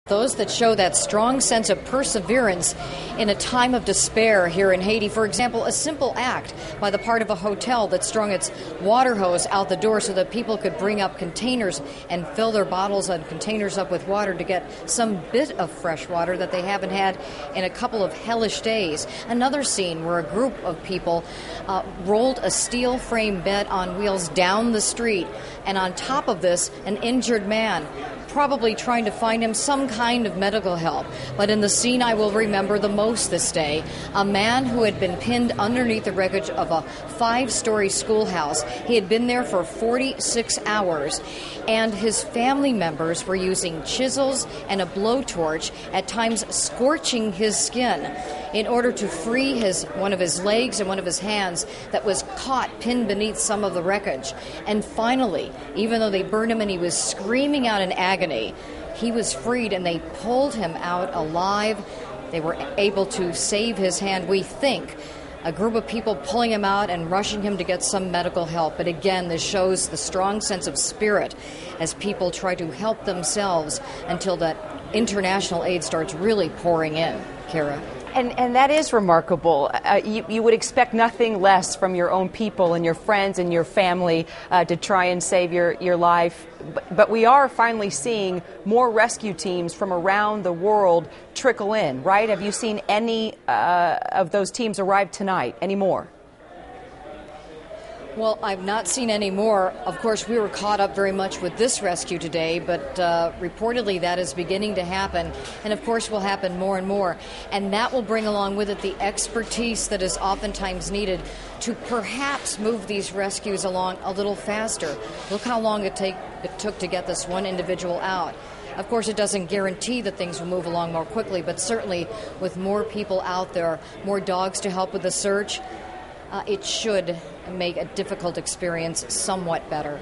Those that show that strong sense of perseverance in a time of despair here in Haiti. For example, a simple act by the part of a hotel that strung its water hose out the door so that people could bring up containers and fill their bottles and containers up with water to get some bit of fresh water that they haven't had in a couple of hellish days. Another scene where a group of people rolled a steel frame bed on wheels down the street, and on top of this, an injured man, probably trying to find him some kind of medical help. But in the scene I will remember the most this day, a man who had been pinned underneath the wreckage of a 5-story schoolhouse. He had been there for 46 hours, and his family members were using chisels and a blowtorch, at times scorching his skin, in order to free one of his legs and one of his hands that was caught pinned beneath some of the wreckage. And finally, even though they burned him and he was screaming out in agony, he was freed and they pulled him out alive. They were able to save his hand. We think a group of people pulling him out and rushing him to get some medical help. But again, this shows the strong sense of spirit as people try to help themselves until that international aid starts really pouring in. Kara. And that is remarkable. You would expect nothing less from your own people and your friends and your family to try and save your life. But we are finally seeing more rescue teams from around the world trickle in, right? Have you seen any of those teams arrive tonight? Any more? Well, I've not seen any more. Of course, we were caught up very much with this rescue today, but reportedly that is beginning to happen. And of course will happen more and more. And that will bring along with it the expertise that is oftentimes needed to perhaps move these rescues along a little faster. Look how long it took to get this one individual out. Of course, it doesn't guarantee that things will move along more quickly, but certainly with more people out there, more dogs to help with the search, it should make a difficult experience somewhat better.